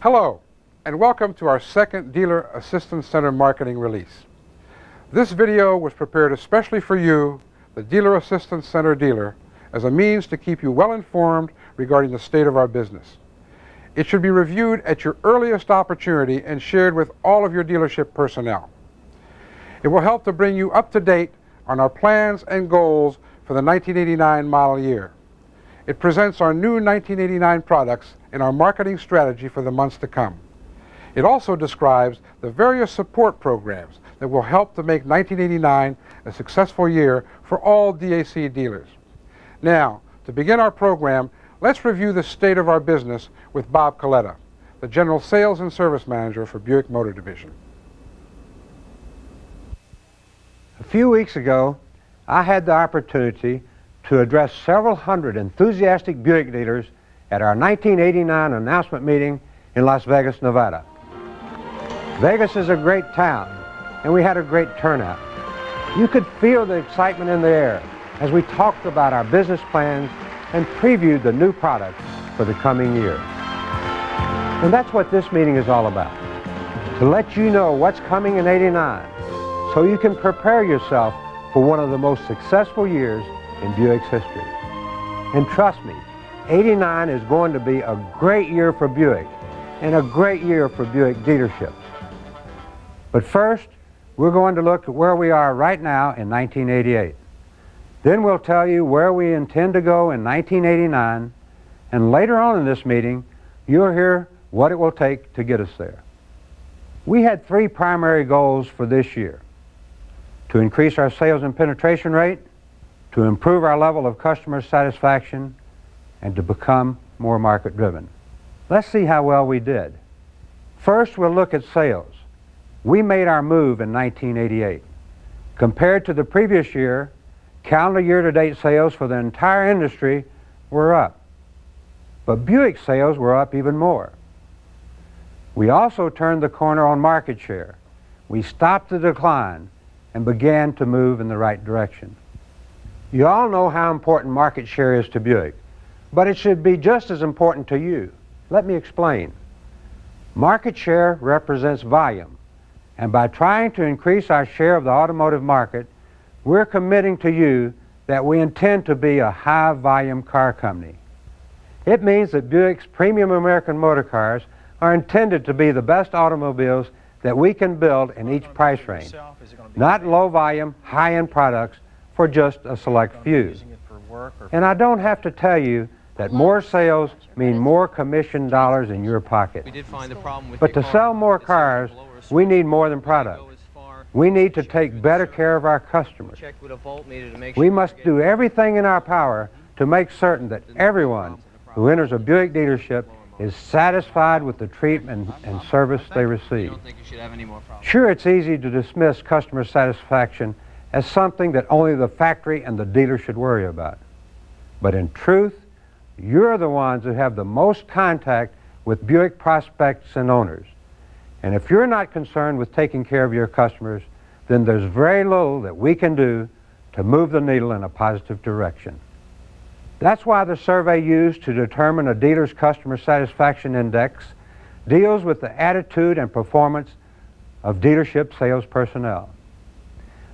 Hello, and welcome to our second Dealer Assistance Center marketing release. This video was prepared especially for you, the Dealer Assistance Center dealer, as a means to keep you well informed regarding the state of our business. It should be reviewed at your earliest opportunity and shared with all of your dealership personnel. It will help to bring you up to date on our plans and goals for the 1989 model year. It presents our new 1989 products and our marketing strategy for the months to come. It also describes the various support programs that will help to make 1989 a successful year for all DAC dealers. Now, to begin our program, let's review the state of our business with Bob Coletta, the General Sales and Service Manager for Buick Motor Division. A few weeks ago, I had the opportunity to address several hundred enthusiastic Buick dealers at our 1989 announcement meeting in Las Vegas, Nevada. Vegas is a great town, and we had a great turnout. You could feel the excitement in the air as we talked about our business plans and previewed the new products for the coming year. And that's what this meeting is all about, to let you know what's coming in '89 so you can prepare yourself for one of the most successful years in Buick's history. And trust me, '89 is going to be a great year for Buick and a great year for Buick dealerships. But first, we're going to look at where we are right now in 1988. Then we'll tell you where we intend to go in 1989, and later on in this meeting, you'll hear what it will take to get us there. We had three primary goals for this year: to increase our sales and penetration rate, to improve our level of customer satisfaction, and to become more market-driven. Let's see how well we did. First, we'll look at sales. We made our move in 1988. Compared to the previous year, calendar year-to-date sales for the entire industry were up. But Buick sales were up even more. We also turned the corner on market share. We stopped the decline and began to move in the right direction. You all know how important market share is to Buick, but it should be just as important to you. Let me explain. Market share represents volume, and by trying to increase our share of the automotive market, we're committing to you that we intend to be a high-volume car company. It means that Buick's premium American motor cars are intended to be the best automobiles that we can build in each price range, not low-volume, high-end products for just a select few. And I don't have to tell you that more sales mean more commission dollars in your pocket. But to sell more cars, we need more than product. We need to take better care of our customers. We must do everything in our power to make certain that everyone who enters a Buick dealership is satisfied with the treatment and service they receive. Sure, it's easy to dismiss customer satisfaction as something that only the factory and the dealer should worry about. But in truth, you're the ones who have the most contact with Buick prospects and owners. And if you're not concerned with taking care of your customers, then there's very little that we can do to move the needle in a positive direction. That's why the survey used to determine a dealer's customer satisfaction index deals with the attitude and performance of dealership sales personnel.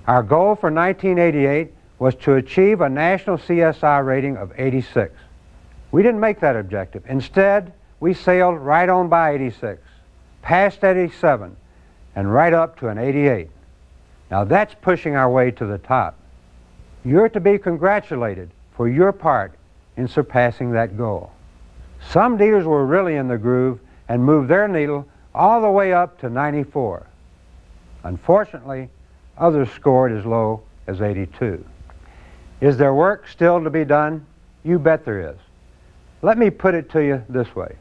Our goal for 1988 was to achieve a national CSI rating of 86. We didn't make that objective. Instead, we sailed right on by 86, past 87, and right up to an 88. Now that's pushing our way to the top. You're to be congratulated for your part in surpassing that goal. Some dealers were really in the groove and moved their needle all the way up to 94. Unfortunately, others scored as low as 82. Is there work still to be done? You bet there is. Let me put it to you this way.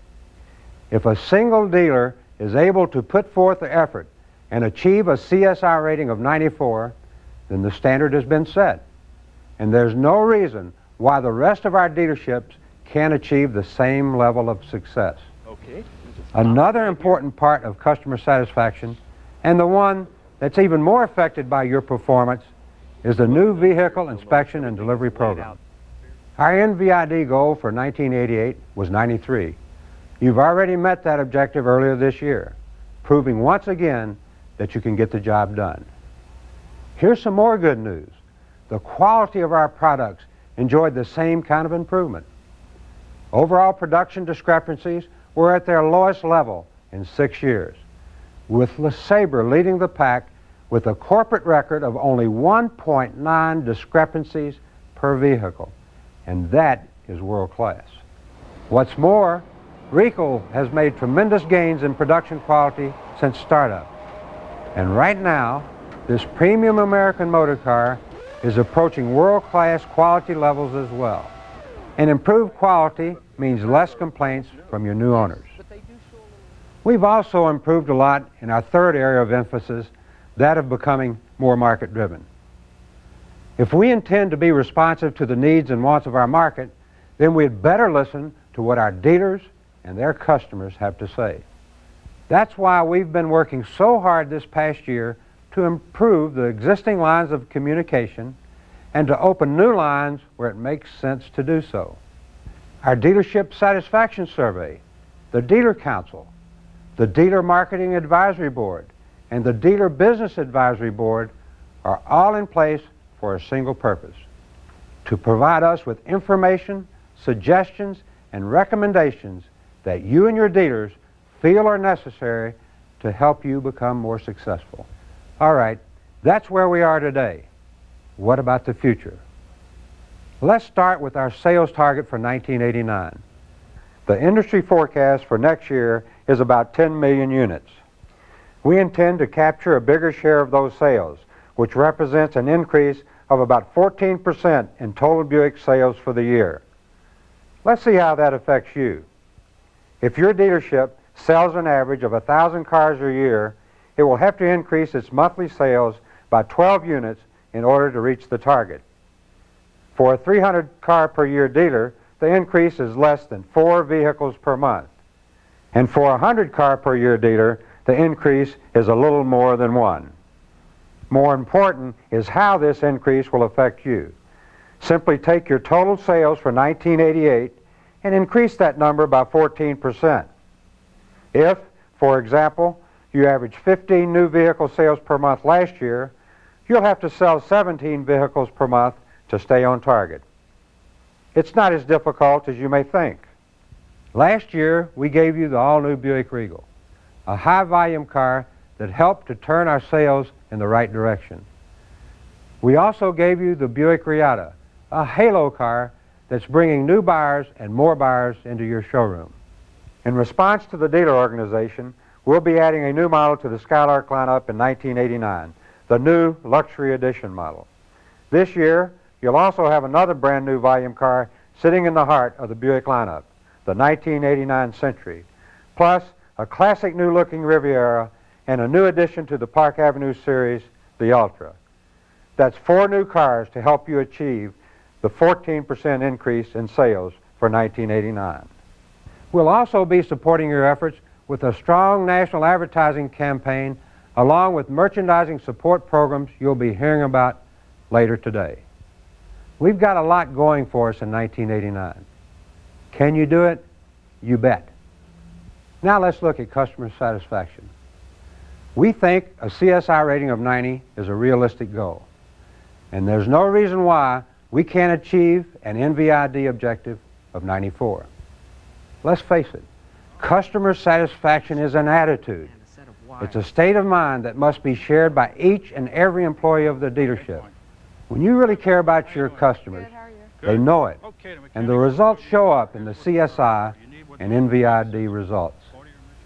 If a single dealer is able to put forth the effort and achieve a CSI rating of 94, then the standard has been set. And there's no reason why the rest of our dealerships can't achieve the same level of success. Okay. Another important part of customer satisfaction, and the one that's even more affected by your performance, is the new Vehicle Inspection and Delivery Program. Our NVID goal for 1988 was 93. You've already met that objective earlier this year, proving once again that you can get the job done. Here's some more good news. The quality of our products enjoyed the same kind of improvement. Overall production discrepancies were at their lowest level in 6 years, with LeSabre leading the pack with a corporate record of only 1.9 discrepancies per vehicle, and that is world class. What's more, Rico has made tremendous gains in production quality since startup, and right now this premium American motor car is approaching world-class quality levels as well. And improved quality means less complaints from your new owners. We've also improved a lot in our third area of emphasis, that of becoming more market-driven. If we intend to be responsive to the needs and wants of our market, then we'd better listen to what our dealers and their customers have to say. That's why we've been working so hard this past year to improve the existing lines of communication and to open new lines where it makes sense to do so. Our dealership satisfaction survey, the Dealer Council, the Dealer Marketing Advisory Board, and the Dealer Business Advisory Board are all in place for a single purpose: to provide us with information, suggestions, and recommendations that you and your dealers feel are necessary to help you become more successful. All right, that's where we are today. What about the future? Let's start with our sales target for 1989. The industry forecast for next year is about 10 million units. We intend to capture a bigger share of those sales, which represents an increase of about 14% in total Buick sales for the year. Let's see how that affects you. If your dealership sells an average of 1,000 cars a year, it will have to increase its monthly sales by 12 units in order to reach the target. For a 300 car per year dealer, the increase is less than 4 vehicles per month. And for a 100 car per year dealer, the increase is a little more than 1. More important is how this increase will affect you. Simply take your total sales for 1988 and increase that number by 14%. If, for example, you averaged 15 new vehicle sales per month last year, you'll have to sell 17 vehicles per month to stay on target. It's not as difficult as you may think. Last year, we gave you the all-new Buick Regal, a high-volume car that helped to turn our sales in the right direction. We also gave you the Buick Reatta, a halo car that's bringing new buyers and more buyers into your showroom. In response to the dealer organization, we'll be adding a new model to the Skylark lineup in 1989, the new Luxury Edition model. This year, you'll also have another brand new volume car sitting in the heart of the Buick lineup, the 1989 Century, plus a classic new-looking Riviera and a new addition to the Park Avenue series, the Ultra. That's 4 new cars to help you achieve the 14% increase in sales for 1989. We'll also be supporting your efforts with a strong national advertising campaign along with merchandising support programs you'll be hearing about later today. We've got a lot going for us in 1989. Can you do it? You bet. Now let's look at customer satisfaction. We think a CSI rating of 90 is a realistic goal, and there's no reason why we can't achieve an NVID objective of 94. Let's face it, customer satisfaction is an attitude. It's a state of mind that must be shared by each and every employee of the dealership. When you really care about your customers, they know it, and the results show up in the CSI and NVID results.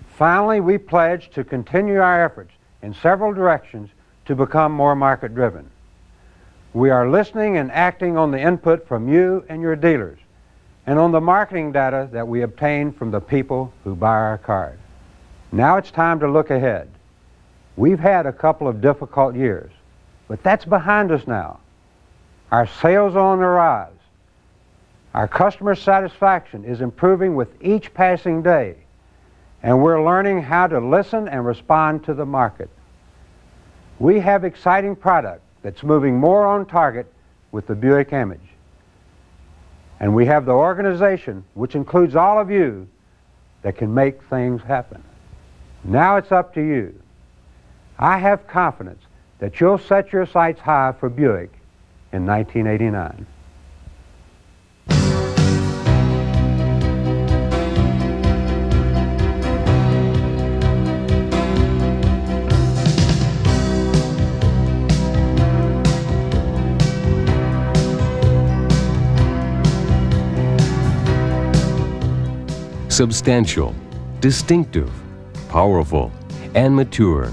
Finally, we pledge to continue our efforts in several directions to become more market-driven. We are listening and acting on the input from you and your dealers, and on the marketing data that we obtain from the people who buy our cars. Now it's time to look ahead. We've had a couple of difficult years, but that's behind us now. Our sales are on the rise. Our customer satisfaction is improving with each passing day, and we're learning how to listen and respond to the market. We have exciting product that's moving more on target with the Buick image. And we have the organization, which includes all of you, that can make things happen. Now it's up to you. I have confidence that you'll set your sights high for Buick in 1989. Substantial, distinctive, powerful, and mature.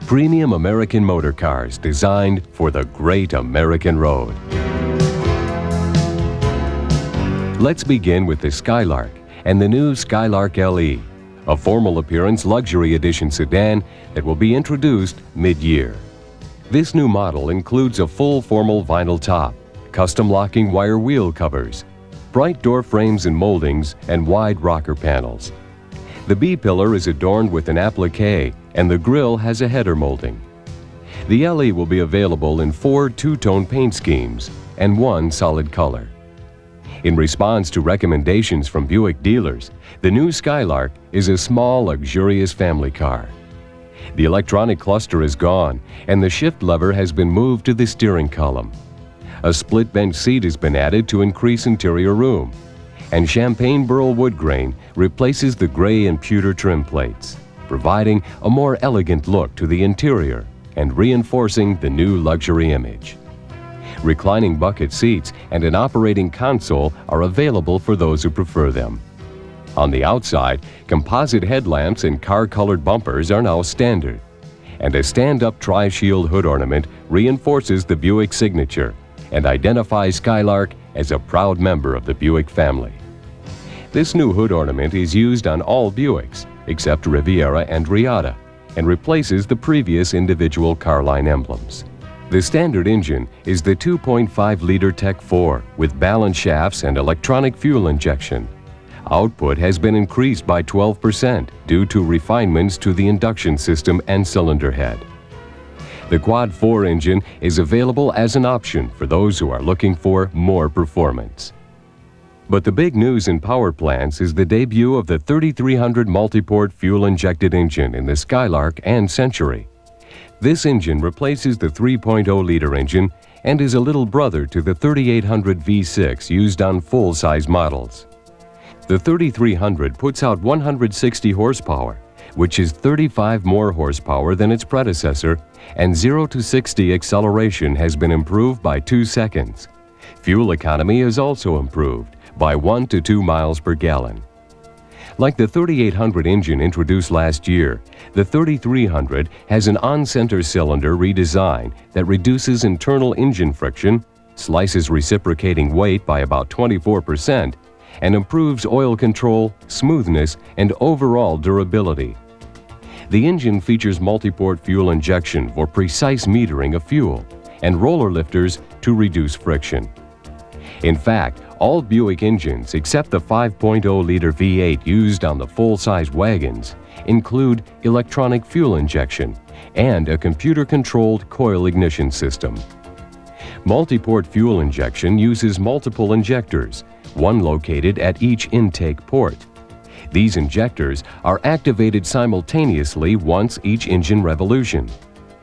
Premium American motor cars designed for the great American road. Let's begin with the Skylark and the new Skylark LE, a formal appearance luxury edition sedan that will be introduced mid-year. This new model includes a full formal vinyl top, custom locking wire wheel covers, bright door frames and moldings, and wide rocker panels. The B-pillar is adorned with an applique, and the grille has a header molding. The LE will be available in 4 two-tone paint schemes and 1 solid color. In response to recommendations from Buick dealers, the new Skylark is a small, luxurious family car. The electronic cluster is gone, and the shift lever has been moved to the steering column. A split bench seat has been added to increase interior room, and champagne burl wood grain replaces the gray and pewter trim plates, providing a more elegant look to the interior and reinforcing the new luxury image. Reclining bucket seats and an operating console are available for those who prefer them. On the outside, composite headlamps and car-colored bumpers are now standard, and a stand-up tri-shield hood ornament reinforces the Buick signature and identifies Skylark as a proud member of the Buick family. This new hood ornament is used on all Buicks except Riviera and Riata and replaces the previous individual car line emblems. The standard engine is the 2.5-liter Tech 4 with balance shafts and electronic fuel injection. Output has been increased by 12% due to refinements to the induction system and cylinder head. The Quad 4 engine is available as an option for those who are looking for more performance. But the big news in power plants is the debut of the 3300 multi-port fuel-injected engine in the Skylark and Century. This engine replaces the 3.0-liter engine and is a little brother to the 3800 V6 used on full-size models. The 3300 puts out 160 horsepower, which is 35 more horsepower than its predecessor, and 0 to 60 acceleration has been improved by 2 seconds. Fuel economy is also improved by 1 to 2 miles per gallon. Like the 3800 engine introduced last year, the 3300 has an on-center cylinder redesign that reduces internal engine friction, slices reciprocating weight by about 24%, and improves oil control, smoothness, and overall durability. The engine features multi-port fuel injection for precise metering of fuel and roller lifters to reduce friction. In fact, all Buick engines except the 5.0-liter V8 used on the full-size wagons include electronic fuel injection and a computer-controlled coil ignition system. Multi-port fuel injection uses multiple injectors, one located at each intake port. These injectors are activated simultaneously once each engine revolution.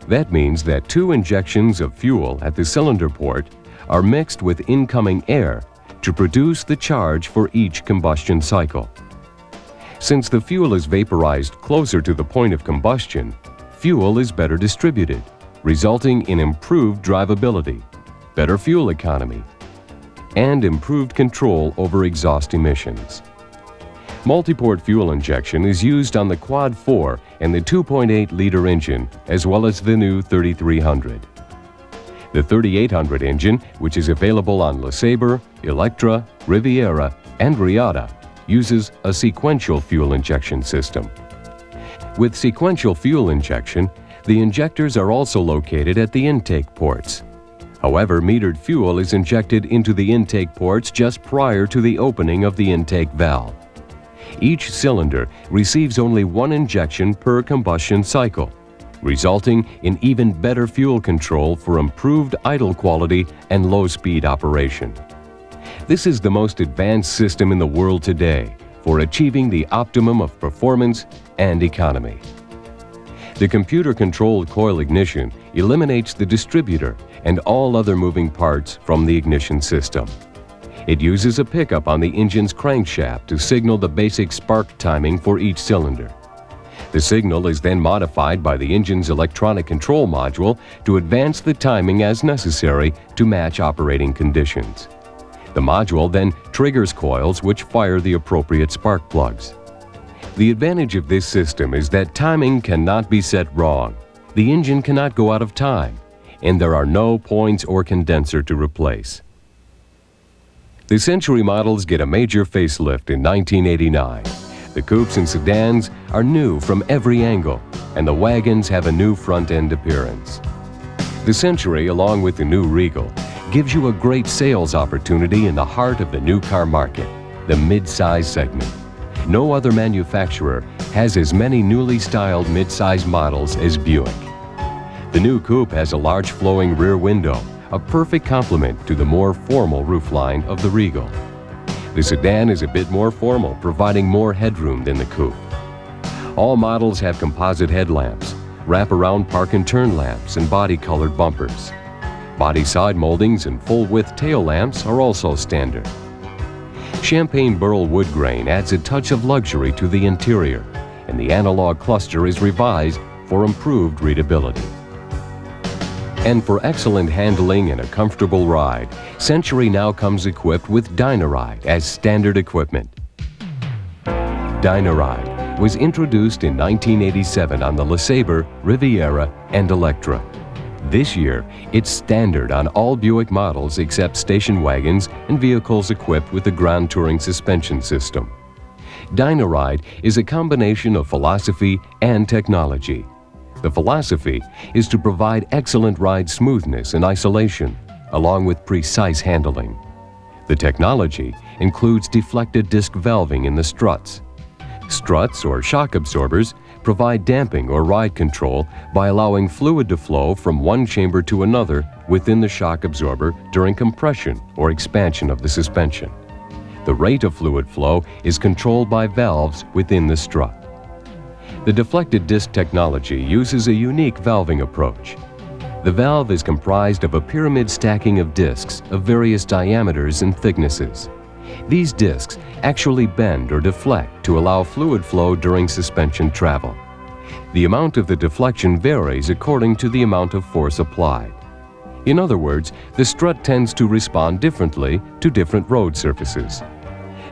That means that 2 injections of fuel at the cylinder port are mixed with incoming air to produce the charge for each combustion cycle. Since the fuel is vaporized closer to the point of combustion, fuel is better distributed, resulting in improved drivability, better fuel economy, and improved control over exhaust emissions. Multi-port fuel injection is used on the Quad 4 and the 2.8-liter engine, as well as the new 3300. The 3800 engine, which is available on LeSabre, Electra, Riviera, and Riata, uses a sequential fuel injection system. With sequential fuel injection, the injectors are also located at the intake ports. However, metered fuel is injected into the intake ports just prior to the opening of the intake valve. Each cylinder receives only 1 injection per combustion cycle, resulting in even better fuel control for improved idle quality and low-speed operation. This is the most advanced system in the world today, for achieving the optimum of performance and economy. The computer-controlled coil ignition eliminates the distributor and all other moving parts from the ignition system. It uses a pickup on the engine's crankshaft to signal the basic spark timing for each cylinder. The signal is then modified by the engine's electronic control module to advance the timing as necessary to match operating conditions. The module then triggers coils which fire the appropriate spark plugs. The advantage of this system is that timing cannot be set wrong. The engine cannot go out of time, and there are no points or condenser to replace. The Century models get a major facelift in 1989. The coupes and sedans are new from every angle, and the wagons have a new front-end appearance. The Century, along with the new Regal, gives you a great sales opportunity in the heart of the new car market, the mid-size segment. No other manufacturer has as many newly styled mid-size models as Buick. The new coupe has a large flowing rear window, a perfect complement to the more formal roofline of the Regal. The sedan is a bit more formal, providing more headroom than the coupe. All models have composite headlamps, wrap-around park and turn lamps, and body-colored bumpers. Body side moldings and full-width tail lamps are also standard. Champagne burl wood grain adds a touch of luxury to the interior, and the analog cluster is revised for improved readability. And for excellent handling and a comfortable ride, Century now comes equipped with Dynaride as standard equipment. Dynaride was introduced in 1987 on the LeSabre, Riviera, and Electra. This year, it's standard on all Buick models except station wagons and vehicles equipped with the Grand Touring suspension system. Dynaride is a combination of philosophy and technology. The philosophy is to provide excellent ride smoothness and isolation, along with precise handling. The technology includes deflected disc valving in the struts. Struts, or shock absorbers, provide damping or ride control by allowing fluid to flow from one chamber to another within the shock absorber during compression or expansion of the suspension. The rate of fluid flow is controlled by valves within the strut. The deflected disc technology uses a unique valving approach. The valve is comprised of a pyramid stacking of discs of various diameters and thicknesses. These discs actually bend or deflect to allow fluid flow during suspension travel. The amount of the deflection varies according to the amount of force applied. In other words, the strut tends to respond differently to different road surfaces.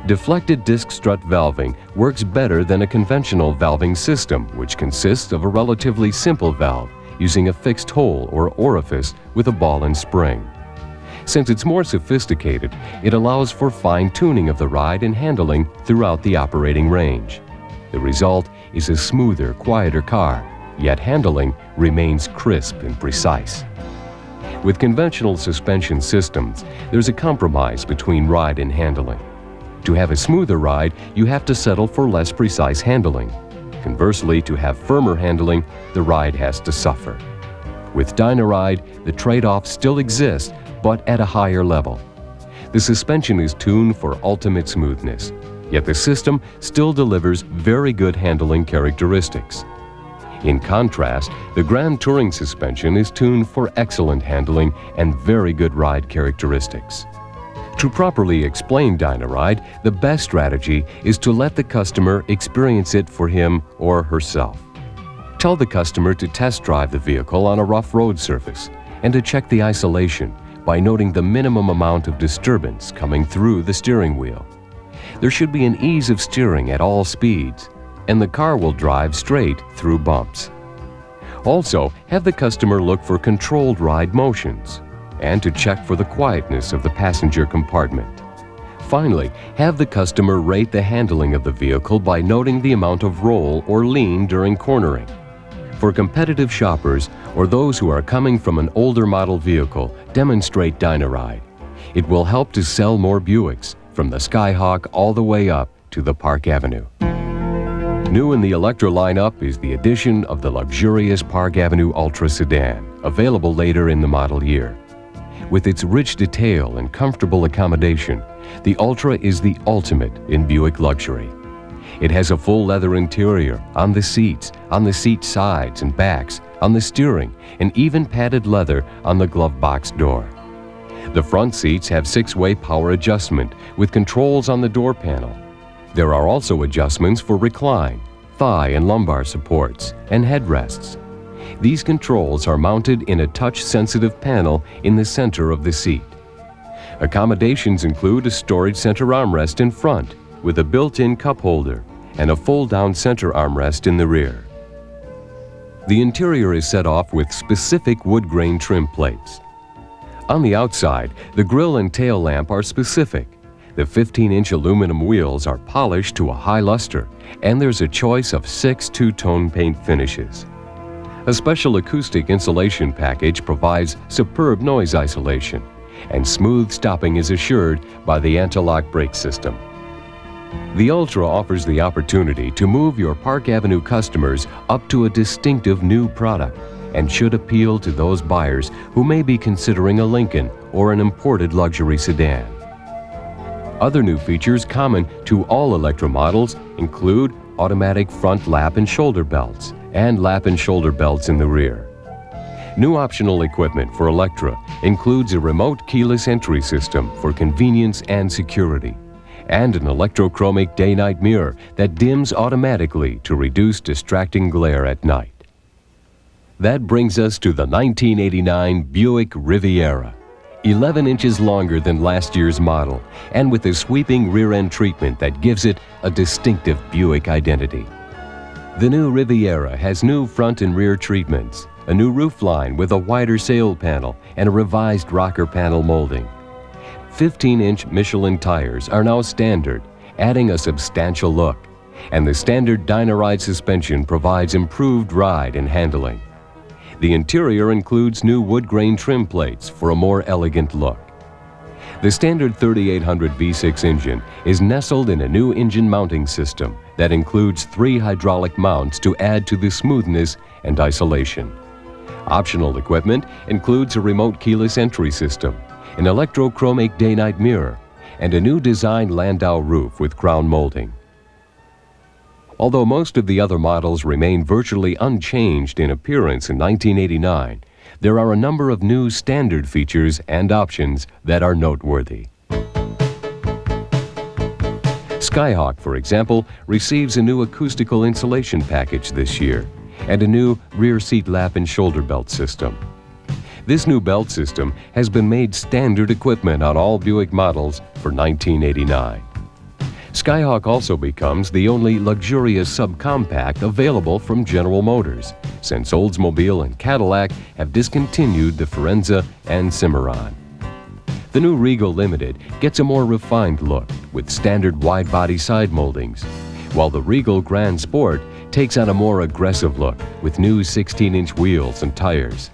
Deflected disc strut valving works better than a conventional valving system, which consists of a relatively simple valve using a fixed hole or orifice with a ball and spring. Since it's more sophisticated, it allows for fine-tuning of the ride and handling throughout the operating range. The result is a smoother, quieter car, yet handling remains crisp and precise. With conventional suspension systems, there's a compromise between ride and handling. To have a smoother ride, you have to settle for less precise handling. Conversely, to have firmer handling, the ride has to suffer. With Dynaride, the trade-off still exists, but at a higher level. The suspension is tuned for ultimate smoothness, yet the system still delivers very good handling characteristics. In contrast, the Grand Touring suspension is tuned for excellent handling and very good ride characteristics. To properly explain Dynaride, the best strategy is to let the customer experience it for him or herself. Tell the customer to test drive the vehicle on a rough road surface and to check the isolation by noting the minimum amount of disturbance coming through the steering wheel. There should be an ease of steering at all speeds, and the car will drive straight through bumps. Also, have the customer look for controlled ride motions and to check for the quietness of the passenger compartment. Finally, have the customer rate the handling of the vehicle by noting the amount of roll or lean during cornering. For competitive shoppers or those who are coming from an older model vehicle, demonstrate Dynaride. It will help to sell more Buicks, from the Skyhawk all the way up to the Park Avenue. New in the Electra lineup is the addition of the luxurious Park Avenue Ultra sedan, available later in the model year. With its rich detail and comfortable accommodation, the Ultra is the ultimate in Buick luxury. It has a full leather interior on the seat sides and backs, on the steering, and even padded leather on the glove box door. The front seats have 6-way power adjustment with controls on the door panel. There are also adjustments for recline, thigh and lumbar supports, and headrests. These controls are mounted in a touch-sensitive panel in the center of the seat. Accommodations include a storage center armrest in front with a built-in cup holder and a fold-down center armrest in the rear. The interior is set off with specific wood grain trim plates. On the outside, the grille and tail lamp are specific. The 15-inch aluminum wheels are polished to a high luster, and there's a choice of 6 two-tone paint finishes. A special acoustic insulation package provides superb noise isolation, and smooth stopping is assured by the anti-lock brake system. The Ultra offers the opportunity to move your Park Avenue customers up to a distinctive new product and should appeal to those buyers who may be considering a Lincoln or an imported luxury sedan. Other new features common to all Electra models include automatic front lap and shoulder belts and lap and shoulder belts in the rear. New optional equipment for Electra includes a remote keyless entry system for convenience and security, and an electrochromic day-night mirror that dims automatically to reduce distracting glare at night. That brings us to the 1989 Buick Riviera. 11 inches longer than last year's model, and with a sweeping rear-end treatment that gives it a distinctive Buick identity. The new Riviera has new front and rear treatments, a new roofline with a wider sail panel and a revised rocker panel molding. 15-inch Michelin tires are now standard, adding a substantial look, and the standard Dynaride suspension provides improved ride and handling. The interior includes new wood grain trim plates for a more elegant look. The standard 3800 V6 engine is nestled in a new engine mounting system that includes 3 hydraulic mounts to add to the smoothness and isolation. Optional equipment includes a remote keyless entry system, an electrochromic day-night mirror, and a new design landau roof with crown molding. Although most of the other models remain virtually unchanged in appearance in 1989, there are a number of new standard features and options that are noteworthy. Skyhawk, for example, receives a new acoustical insulation package this year and a new rear seat lap and shoulder belt system. This new belt system has been made standard equipment on all Buick models for 1989. Skyhawk also becomes the only luxurious subcompact available from General Motors, since Oldsmobile and Cadillac have discontinued the Firenze and Cimarron. The new Regal Limited gets a more refined look with standard wide-body side moldings, while the Regal Grand Sport takes on a more aggressive look with new 16-inch wheels and tires.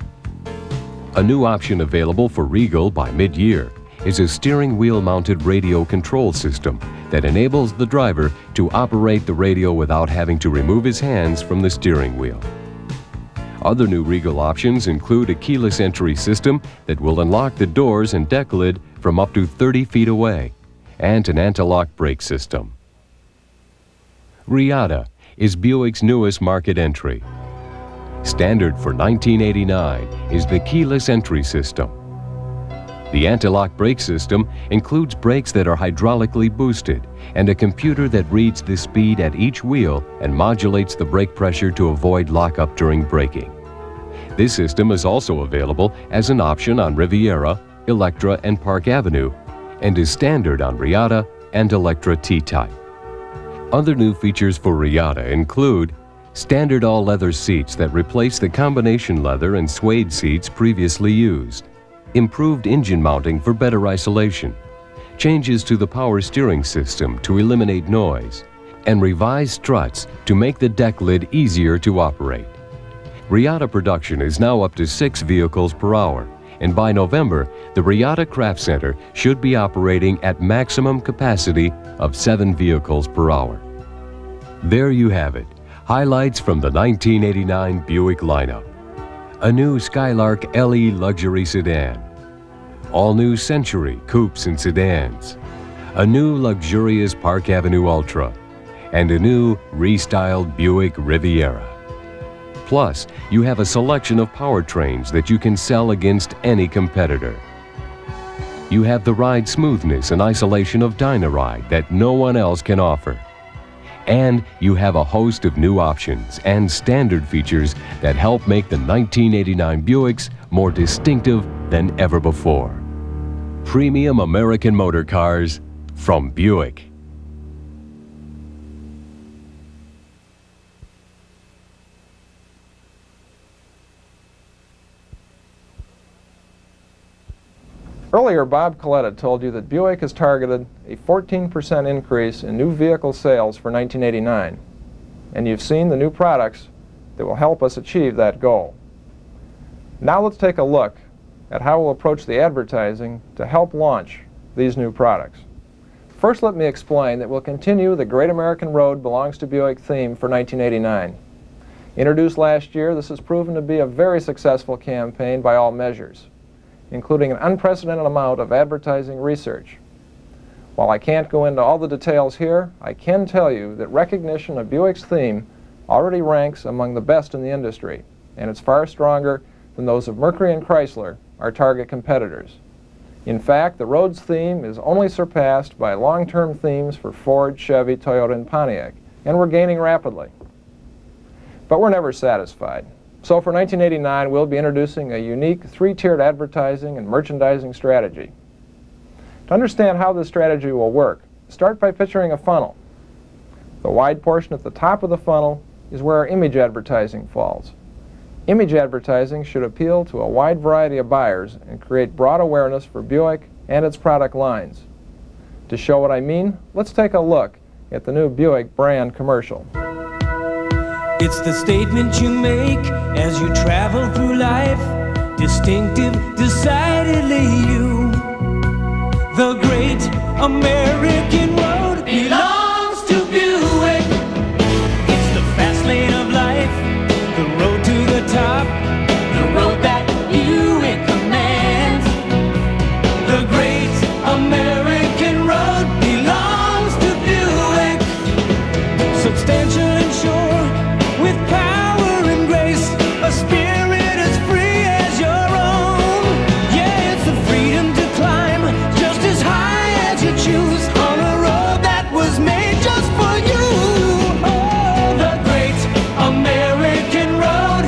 A new option available for Regal by mid-year is a steering wheel-mounted radio control system that enables the driver to operate the radio without having to remove his hands from the steering wheel. Other new Regal options include a keyless entry system that will unlock the doors and deck lid from up to 30 feet away, and an anti-lock brake system. Riata is Buick's newest market entry. Standard for 1989 is the keyless entry system. The anti-lock brake system includes brakes that are hydraulically boosted and a computer that reads the speed at each wheel and modulates the brake pressure to avoid lockup during braking. This system is also available as an option on Riviera, Electra, and Park Avenue, and is standard on Riata and Electra T-Type. Other new features for Riata include standard all-leather seats that replace the combination leather and suede seats previously used, improved engine mounting for better isolation, changes to the power steering system to eliminate noise, and revised struts to make the deck lid easier to operate. Riata production is now up to 6 vehicles per hour, and by November, the Riata Craft Center should be operating at maximum capacity of 7 vehicles per hour. There you have it, highlights from the 1989 Buick lineup. A new Skylark LE luxury sedan, all-new Century coupes and sedans, a new luxurious Park Avenue Ultra, and a new restyled Buick Riviera. Plus, you have a selection of powertrains that you can sell against any competitor. You have the ride smoothness and isolation of Dynaride that no one else can offer. And you have a host of new options and standard features that help make the 1989 Buicks more distinctive than ever before. Premium American motor cars from Buick. Earlier, Bob Coletta told you that Buick has targeted a 14% increase in new vehicle sales for 1989, and you've seen the new products that will help us achieve that goal. Now let's take a look at how we'll approach the advertising to help launch these new products. First, let me explain that we'll continue the Great American Road Belongs to Buick theme for 1989. Introduced last year, this has proven to be a very successful campaign by all measures, including an unprecedented amount of advertising research. While I can't go into all the details here, I can tell you that recognition of Buick's theme already ranks among the best in the industry, and it's far stronger than those of Mercury and Chrysler, our target competitors. In fact, the Road's theme is only surpassed by long-term themes for Ford, Chevy, Toyota, and Pontiac, and we're gaining rapidly. But we're never satisfied. So for 1989, we'll be introducing a unique three-tiered advertising and merchandising strategy. To understand how this strategy will work, start by picturing a funnel. The wide portion at the top of the funnel is where our image advertising falls. Image advertising should appeal to a wide variety of buyers and create broad awareness for Buick and its product lines. To show what I mean, let's take a look at the new Buick brand commercial. It's the statement you make as you travel through life, distinctive, decidedly you. The great American road belongs to Buick. It's the fast lane of life, the road to the top, the road that Buick commands. The great American road belongs to Buick. Substantial and sure, with power and grace, a spirit as free as your own. Yeah, it's the freedom to climb just as high as you choose on a road that was made just for you. Oh, the great American road,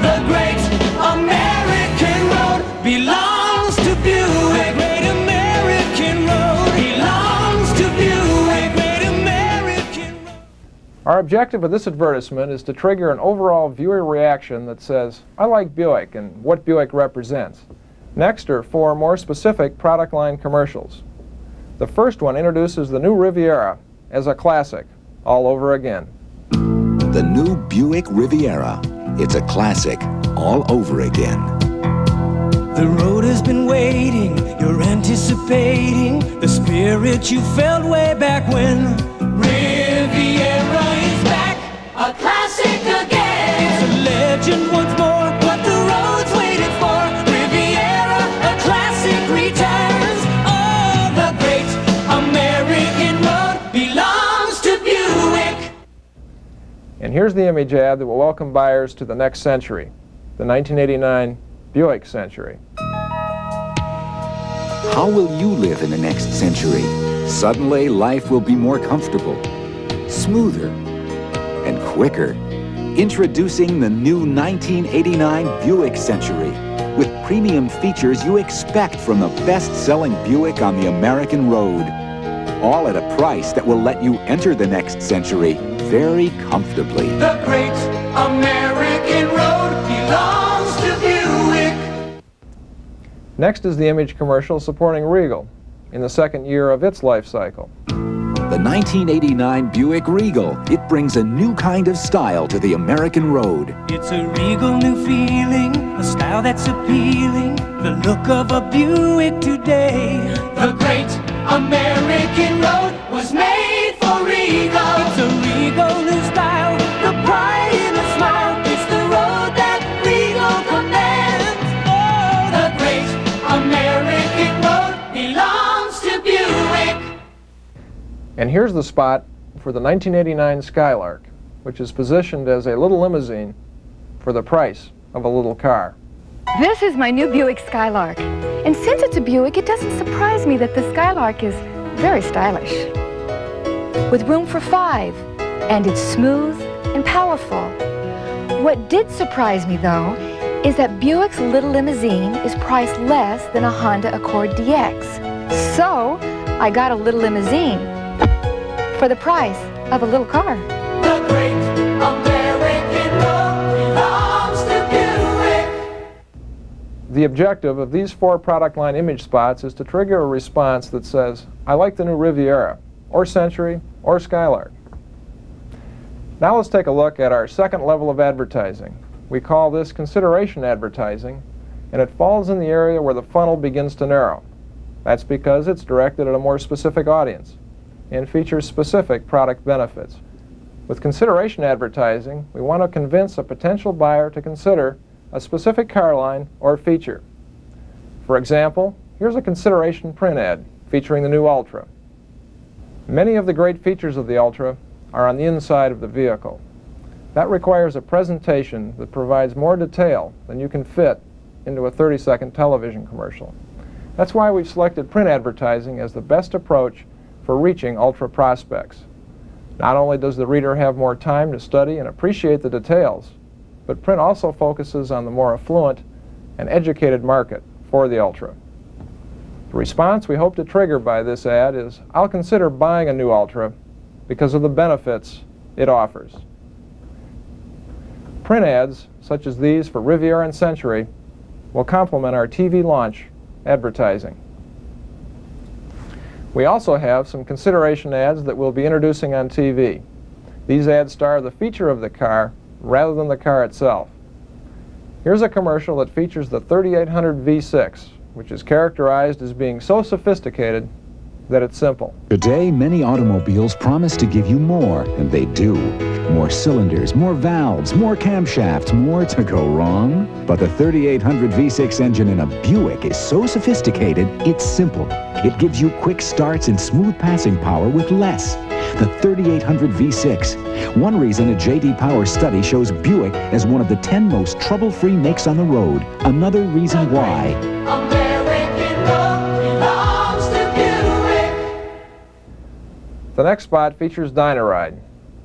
the great American road belongs to Buick. The great American road belongs to Buick. The great American road. Our objective of this advertisement is to trigger an overall viewer reaction that says, I like Buick and what Buick represents. Next are four more specific product line commercials. The first one introduces the new Riviera as a classic all over again. The new Buick Riviera. It's a classic all over again. The road has been waiting, you're anticipating the spirit you felt way back when. Riviera is back, a classic again. It's a legend once more, what the road's waited for. Riviera, a classic returns. Oh, the great American road belongs to Buick. And here's the image ad that will welcome buyers to the next century, the 1989 Buick Century. How will you live in the next century? Suddenly, life will be more comfortable, smoother, and quicker. Introducing the new 1989 Buick Century with premium features you expect from the best-selling Buick on the American road. All at a price that will let you enter the next century very comfortably. The great American road belongs to Buick. Next is the image commercial supporting Regal in the second year of its life cycle. The 1989 Buick Regal. It brings a new kind of style to the American road. It's a regal new feeling, a style that's appealing, the look of a Buick today. The great American road was made for Regal. It's a regal new style, the pride in a smile. It's the road that Regal commands. Oh, the great American And here's the spot for the 1989 Skylark, which is positioned as a little limousine for the price of a little car. This is my new Buick Skylark. And since it's a Buick, it doesn't surprise me that the Skylark is very stylish. With room for 5, and it's smooth and powerful. What did surprise me, though, is that Buick's little limousine is priced less than a Honda Accord DX. So, I got a little limousine for the price of a little car. The great American road belongs to Buick. The objective of these 4 product line image spots is to trigger a response that says, I like the new Riviera, or Century, or Skylark. Now let's take a look at our second level of advertising. We call this consideration advertising, and it falls in the area where the funnel begins to narrow. That's because it's directed at a more specific audience and features specific product benefits. With consideration advertising, we want to convince a potential buyer to consider a specific car line or feature. For example, here's a consideration print ad featuring the new Ultra. Many of the great features of the Ultra are on the inside of the vehicle. That requires a presentation that provides more detail than you can fit into a 30-second television commercial. That's why we've selected print advertising as the best approach for reaching Ultra prospects. Not only does the reader have more time to study and appreciate the details, but print also focuses on the more affluent and educated market for the Ultra. The response we hope to trigger by this ad is, I'll consider buying a new Ultra because of the benefits it offers. Print ads, such as these for Riviera and Century, will complement our TV launch advertising. We also have some consideration ads that we'll be introducing on TV. These ads star the feature of the car rather than the car itself. Here's a commercial that features the 3800 V6, which is characterized as being so sophisticated that it's simple. Today, many automobiles promise to give you more, and they do. More cylinders, more valves, more camshafts, more to go wrong. But the 3800 V6 engine in a Buick is so sophisticated, it's simple. It gives you quick starts and smooth passing power with less. The 3800 V6. One reason a J.D. Power study shows Buick as one of the 10 most trouble-free makes on the road. Another reason why. American road belongs to Buick. The next spot features Dynaride,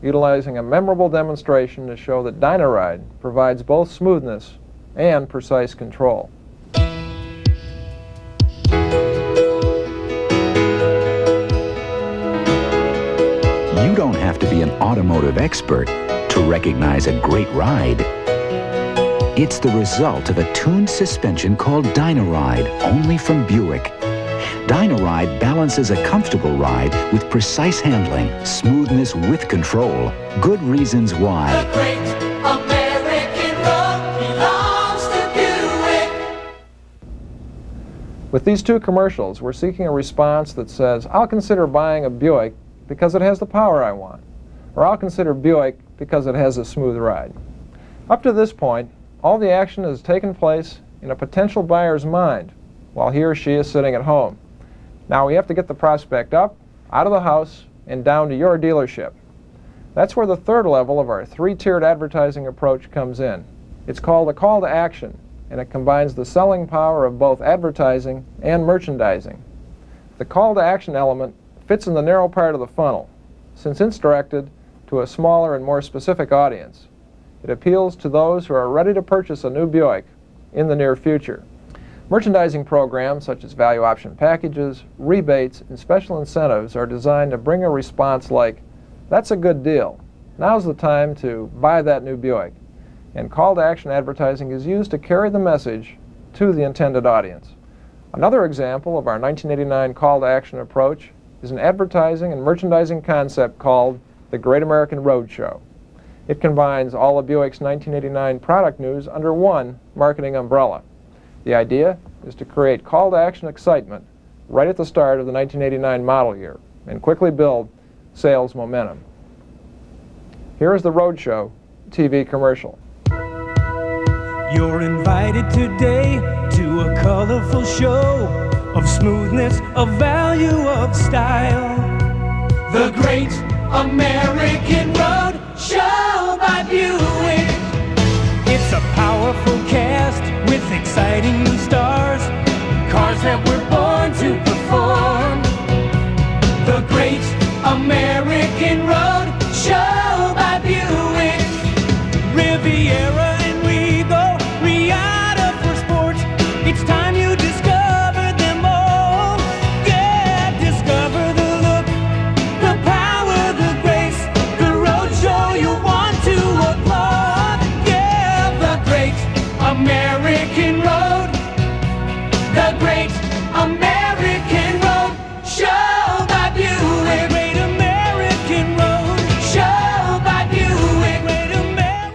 utilizing a memorable demonstration to show that Dynaride provides both smoothness and precise control. You don't have to be an automotive expert to recognize a great ride. It's the result of a tuned suspension called Dynaride, only from Buick. Dynaride balances a comfortable ride with precise handling, smoothness with control. Good reasons why. The great American road belongs to Buick. With these 2 commercials, we're seeking a response that says, I'll consider buying a Buick because it has the power I want, or I'll consider Buick because it has a smooth ride. Up to this point, all the action has taken place in a potential buyer's mind while he or she is sitting at home. Now we have to get the prospect up, out of the house, and down to your dealership. That's where the third level of our 3-tiered advertising approach comes in. It's called a call to action, and it combines the selling power of both advertising and merchandising. The call to action element fits in the narrow part of the funnel, since it's directed to a smaller and more specific audience. It appeals to those who are ready to purchase a new Buick in the near future. Merchandising programs such as value option packages, rebates, and special incentives are designed to bring a response like, that's a good deal. Now's the time to buy that new Buick. And call to action advertising is used to carry the message to the intended audience. Another example of our 1989 call to action approach is an advertising and merchandising concept called the Great American Roadshow. It combines all of Buick's 1989 product news under one marketing umbrella. The idea is to create call to action excitement right at the start of the 1989 model year and quickly build sales momentum. Here is the Roadshow TV commercial. You're invited today to a colorful show of smoothness, of value, of style. The Great American Road Show by Buick. It's a powerful cast with exciting new stars, cars that were born to perform. The Great American Road Show by Buick. Riviera and Regal, Riata for sports. It's time you discover them all. Yeah, discover the look, the power, the grace, the road show you want to applaud. Yeah, the Great American Road, the Great American Road Show by Buick. Great American Road Show by Buick. Great American.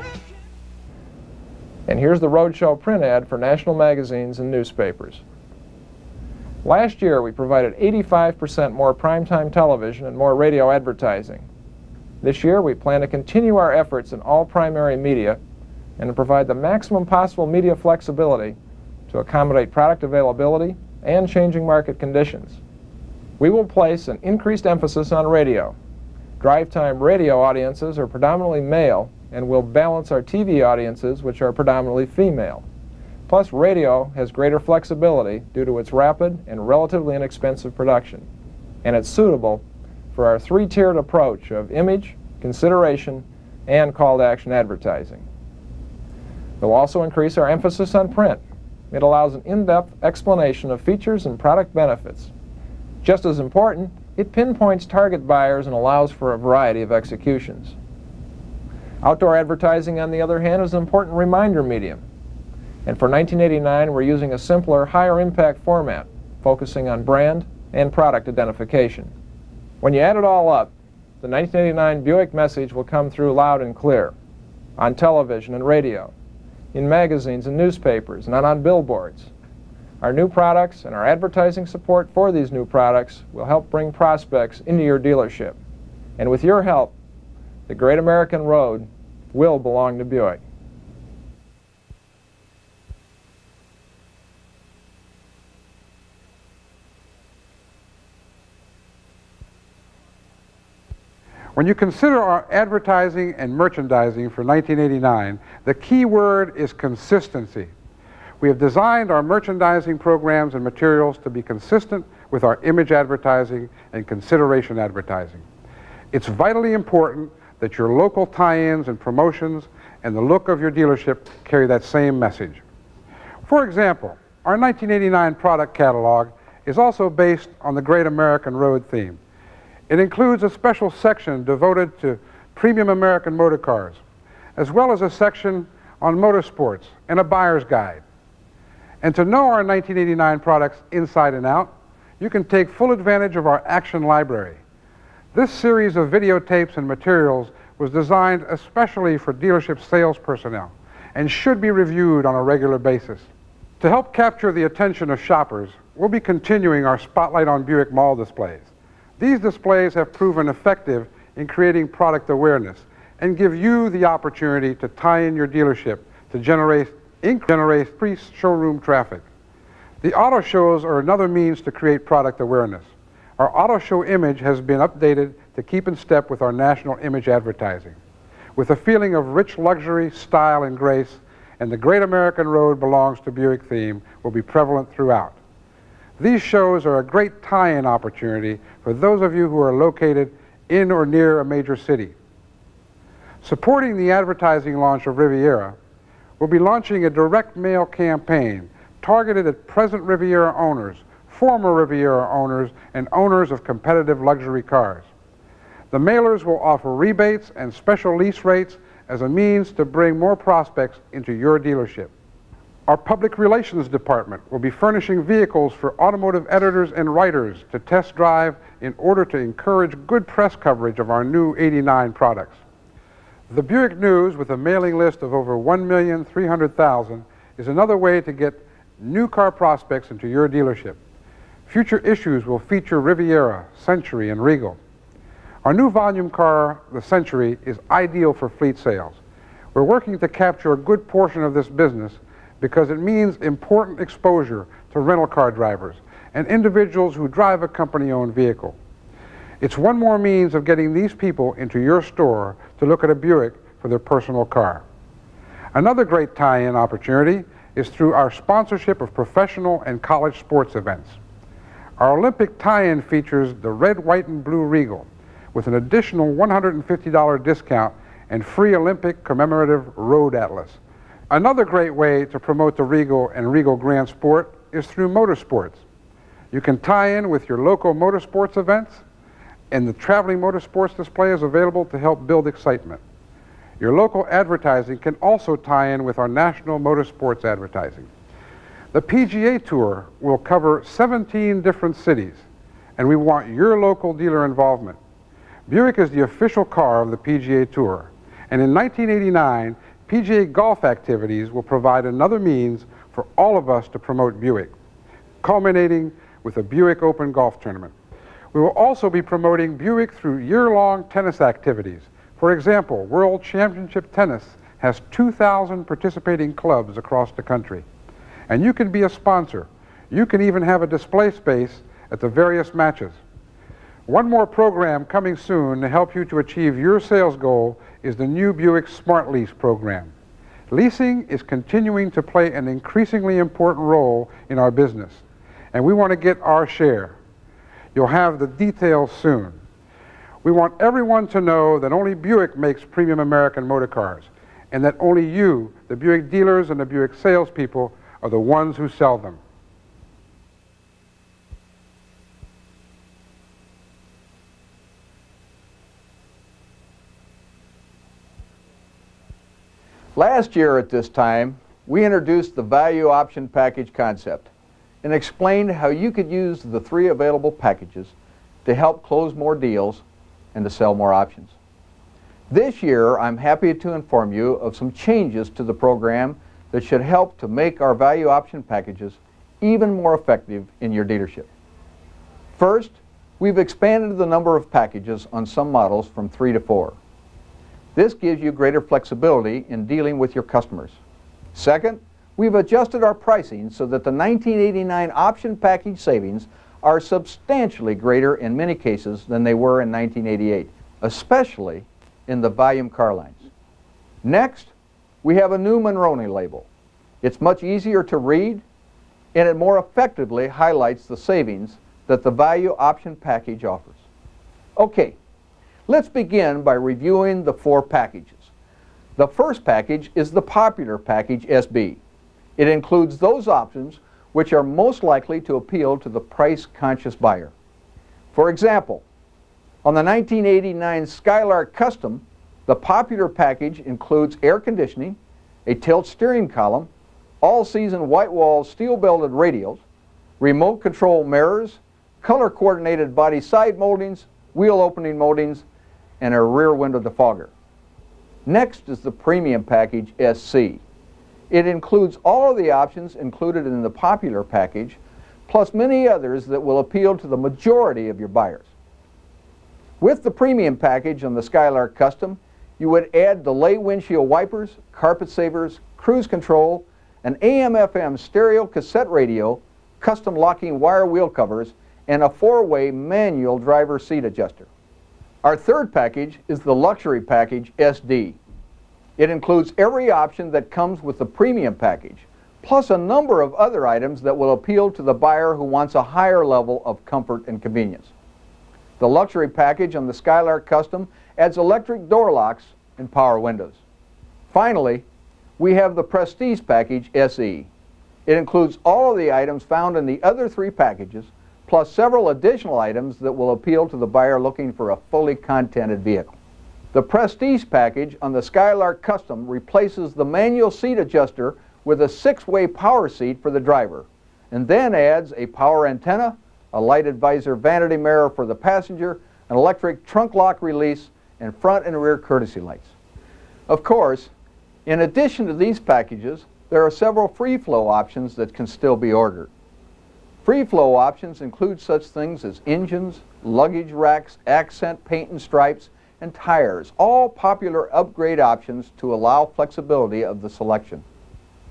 And here's the Roadshow print ad for national magazines and newspapers. Last year, we provided 85% more primetime television and more radio advertising. This year, we plan to continue our efforts in all primary media and to provide the maximum possible media flexibility to accommodate product availability and changing market conditions. We will place an increased emphasis on radio. Drive time radio audiences are predominantly male, and will balance our TV audiences, which are predominantly female. Plus, radio has greater flexibility due to its rapid and relatively inexpensive production, and it's suitable for our three-tiered approach of image, consideration, and call-to-action advertising. We'll also increase our emphasis on print. It allows an in-depth explanation of features and product benefits. Just as important, it pinpoints target buyers and allows for a variety of executions. Outdoor advertising, on the other hand, is an important reminder medium. And for 1989, we're using a simpler, higher impact format, focusing on brand and product identification. When you add it all up, the 1989 Buick message will come through loud and clear, on television and radio, in magazines and newspapers, and on billboards. Our new products and our advertising support for these new products will help bring prospects into your dealership. And with your help, the Great American Road will belong to Buick. When you consider our advertising and merchandising for 1989, the key word is consistency. We have designed our merchandising programs and materials to be consistent with our image advertising and consideration advertising. It's vitally important that your local tie-ins and promotions and the look of your dealership carry that same message. For example, our 1989 product catalog is also based on the Great American Road theme. It includes a special section devoted to premium American motor cars, as well as a section on motorsports and a buyer's guide. And to know our 1989 products inside and out, you can take full advantage of our Action Library. This series of videotapes and materials was designed especially for dealership sales personnel and should be reviewed on a regular basis. To help capture the attention of shoppers, we'll be continuing our Spotlight on Buick mall displays. These displays have proven effective in creating product awareness and give you the opportunity to tie in your dealership to generate increased showroom traffic. The auto shows are another means to create product awareness. Our auto show image has been updated to keep in step with our national image advertising, with a feeling of rich luxury, style, and grace, and the Great American Road belongs to Buick theme will be prevalent throughout. These shows are a great tie-in opportunity for those of you who are located in or near a major city. Supporting the advertising launch of Riviera, we'll be launching a direct mail campaign targeted at present Riviera owners, former Riviera owners, and owners of competitive luxury cars. The mailers will offer rebates and special lease rates as a means to bring more prospects into your dealership. Our public relations department will be furnishing vehicles for automotive editors and writers to test drive in order to encourage good press coverage of our new '89 products. The Buick News, with a mailing list of over 1,300,000, is another way to get new car prospects into your dealership. Future issues will feature Riviera, Century, and Regal. Our new volume car, the Century, is ideal for fleet sales. We're working to capture a good portion of this business because it means important exposure to rental car drivers and individuals who drive a company-owned vehicle. It's one more means of getting these people into your store to look at a Buick for their personal car. Another great tie-in opportunity is through our sponsorship of professional and college sports events. Our Olympic tie-in features the red, white, and blue Regal with an additional $150 discount and free Olympic commemorative road atlas. Another great way to promote the Regal and Regal Grand Sport is through motorsports. You can tie in with your local motorsports events, and the traveling motorsports display is available to help build excitement. Your local advertising can also tie in with our national motorsports advertising. The PGA Tour will cover 17 different cities, and we want your local dealer involvement. Buick is the official car of the PGA Tour, and in 1989, PGA golf activities will provide another means for all of us to promote Buick, culminating with a Buick Open Golf Tournament. We will also be promoting Buick through year-long tennis activities. For example, World Championship Tennis has 2,000 participating clubs across the country. And you can be a sponsor. You can even have a display space at the various matches. One more program coming soon to help you to achieve your sales goal is the new Buick Smart Lease program. Leasing is continuing to play an increasingly important role in our business, and we want to get our share. You'll have the details soon. We want everyone to know that only Buick makes premium American motor cars, and that only you, the Buick dealers and the Buick salespeople, are the ones who sell them. Last year at this time, we introduced the value option package concept and explained how you could use the 3 available packages to help close more deals and to sell more options. This year, I'm happy to inform you of some changes to the program that should help to make our value option packages even more effective in your dealership. First, we've expanded the number of packages on some models from 3 to 4. This gives you greater flexibility in dealing with your customers. Second, we've adjusted our pricing so that the 1989 option package savings are substantially greater in many cases than they were in 1988, especially in the volume car lines. Next, we have a new Monroney label. It's much easier to read, and it more effectively highlights the savings that the value option package offers. Okay, let's begin by reviewing the 4 packages. The first package is the popular package SB. It includes those options which are most likely to appeal to the price-conscious buyer. For example, on the 1989 Skylark Custom, the popular package includes air conditioning, a tilt steering column, all-season white-wall steel-belted radials, remote control mirrors, color-coordinated body side moldings, wheel opening moldings, and a rear window defogger. Next is the premium package SC. It includes all of the options included in the popular package, plus many others that will appeal to the majority of your buyers. With the premium package on the Skylark Custom, you would add delay windshield wipers, carpet savers, cruise control, an AM/FM stereo cassette radio, custom locking wire wheel covers, and a 4-way manual driver seat adjuster. Our third package is the luxury package SD. It includes every option that comes with the premium package, plus a number of other items that will appeal to the buyer who wants a higher level of comfort and convenience. The luxury package on the Skylark Custom adds electric door locks and power windows. Finally, we have the Prestige package SE. It includes all of the items found in the other 3 packages, plus several additional items that will appeal to the buyer looking for a fully contented vehicle. The Prestige package on the Skylark Custom replaces the manual seat adjuster with a 6-way power seat for the driver, and then adds a power antenna, a lighted visor vanity mirror for the passenger, an electric trunk lock release, and front and rear courtesy lights. Of course, in addition to these packages, there are several free flow options that can still be ordered. Free flow options include such things as engines, luggage racks, accent paint and stripes, and tires, all popular upgrade options to allow flexibility of the selection.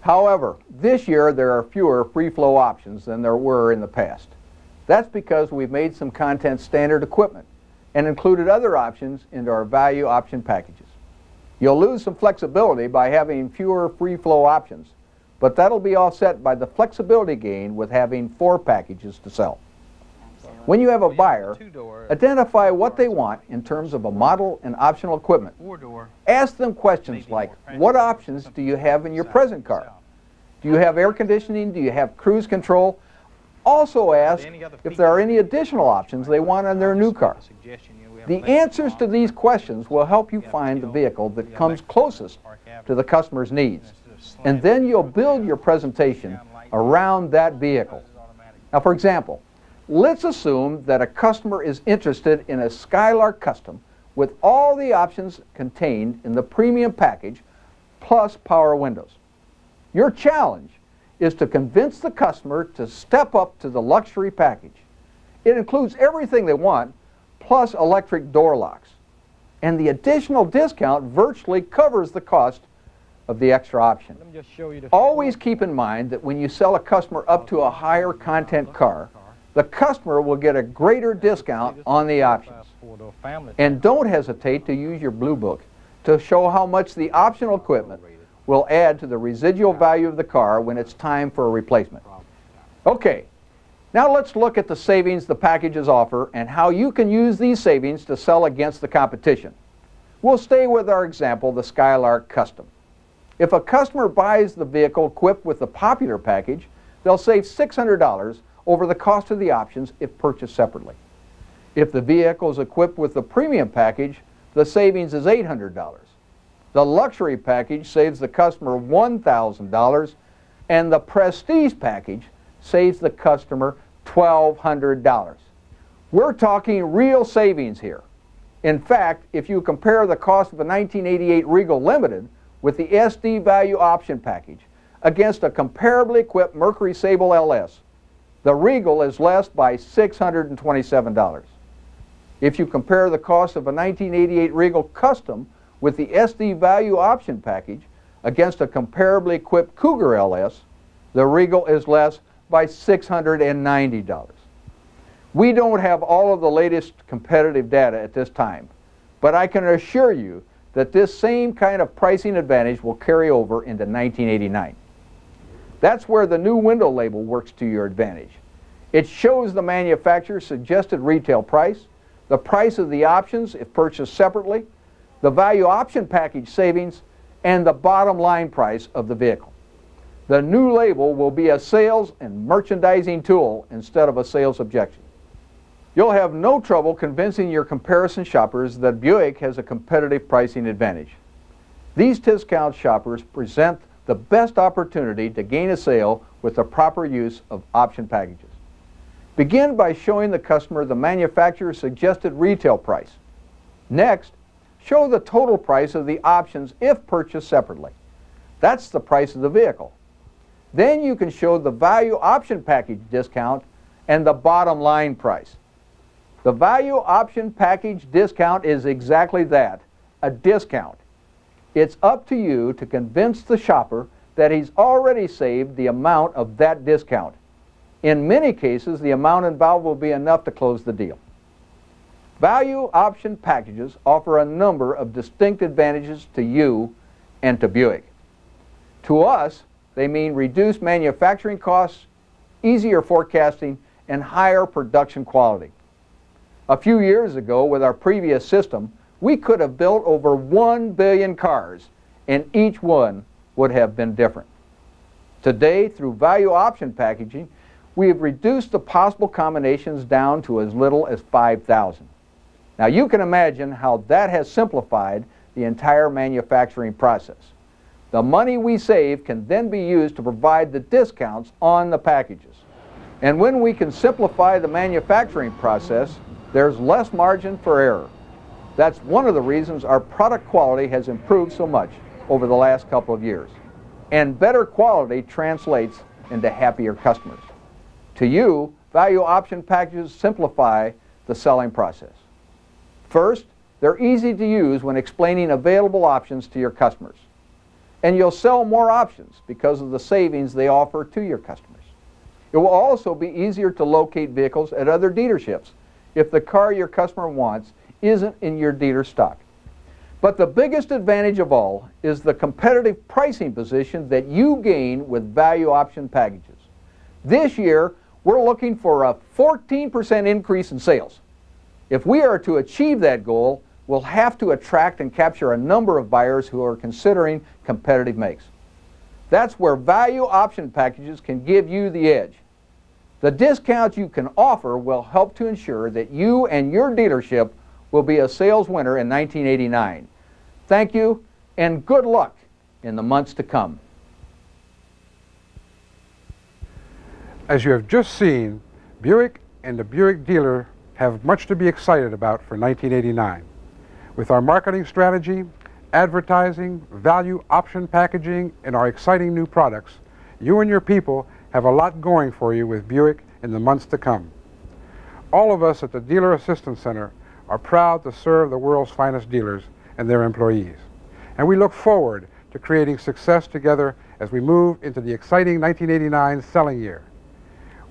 However, this year there are fewer free flow options than there were in the past. That's because we've made some content standard equipment and included other options into our value option packages. You'll lose some flexibility by having fewer free flow options, but that'll be offset by the flexibility gain with having 4 packages to sell. When you have a buyer, identify what they want in terms of a model and optional equipment. Ask them questions like, what options do you have in your present car? Do you have air conditioning? Do you have cruise control? Also ask if there are any additional options they want on their new car. The answers to these questions will help you find the vehicle that comes closest to the customer's needs. And then you'll build your presentation around that vehicle. Now, for example, let's assume that a customer is interested in a Skylark Custom with all the options contained in the premium package plus power windows. Your challenge is to convince the customer to step up to the luxury package. It includes everything they want plus electric door locks. And the additional discount virtually covers the cost of the extra option. Always keep in mind that when you sell a customer up to a higher content car, the customer will get a greater discount on the options. And don't hesitate to use your Blue Book to show how much the optional equipment will add to the residual value of the car when it's time for a replacement. Okay, now let's look at the savings the packages offer and how you can use these savings to sell against the competition. We'll stay with our example, the Skylark Custom. If a customer buys the vehicle equipped with the popular package, they'll save $600 over the cost of the options if purchased separately. If the vehicle is equipped with the premium package, the savings is $800. The luxury package saves the customer $1,000, and the prestige package saves the customer $1,200. We're talking real savings here. In fact, if you compare the cost of a 1988 Regal Limited with the SD value option package against a comparably equipped Mercury Sable LS, the Regal is less by $627. If you compare the cost of a 1988 Regal Custom with the SD value option package against a comparably equipped Cougar LS, the Regal is less by $690. We don't have all of the latest competitive data at this time, but I can assure you that this same kind of pricing advantage will carry over into 1989. That's where the new window label works to your advantage. It shows the manufacturer's suggested retail price, the price of the options if purchased separately, the value option package savings, and the bottom line price of the vehicle. The new label will be a sales and merchandising tool instead of a sales objection. You'll have no trouble convincing your comparison shoppers that Buick has a competitive pricing advantage. These discount shoppers present the best opportunity to gain a sale with the proper use of option packages. Begin by showing the customer the manufacturer's suggested retail price. Next, show the total price of the options if purchased separately. That's the price of the vehicle. Then you can show the value option package discount and the bottom line price. The value option package discount is exactly that, a discount. It's up to you to convince the shopper that he's already saved the amount of that discount. In many cases, the amount involved will be enough to close the deal. Value option packages offer a number of distinct advantages to you and to Buick. To us, they mean reduced manufacturing costs, easier forecasting, and higher production quality. A few years ago, with our previous system, we could have built over 1 billion cars, and each one would have been different. Today, through value option packaging, we have reduced the possible combinations down to as little as 5,000. Now you can imagine how that has simplified the entire manufacturing process. The money we save can then be used to provide the discounts on the packages. And when we can simplify the manufacturing process, there's less margin for error. That's one of the reasons our product quality has improved so much over the last couple of years. And better quality translates into happier customers. To you, value option packages simplify the selling process. First, they're easy to use when explaining available options to your customers. And you'll sell more options because of the savings they offer to your customers. It will also be easier to locate vehicles at other dealerships if the car your customer wants isn't in your dealer stock. But the biggest advantage of all is the competitive pricing position that you gain with value option packages. This year, we're looking for a 14% increase in sales. If we are to achieve that goal, we'll have to attract and capture a number of buyers who are considering competitive makes. That's where value option packages can give you the edge. The discounts you can offer will help to ensure that you and your dealership will be a sales winner in 1989. Thank you, and good luck in the months to come. As you have just seen, Buick and the Buick dealer have much to be excited about for 1989. With our marketing strategy, advertising, value option packaging, and our exciting new products, you and your people have a lot going for you with Buick in the months to come. All of us at the Dealer Assistance Center are proud to serve the world's finest dealers and their employees. And we look forward to creating success together as we move into the exciting 1989 selling year.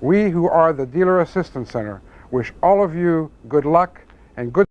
We who are the Dealer Assistance Center wish all of you good luck and good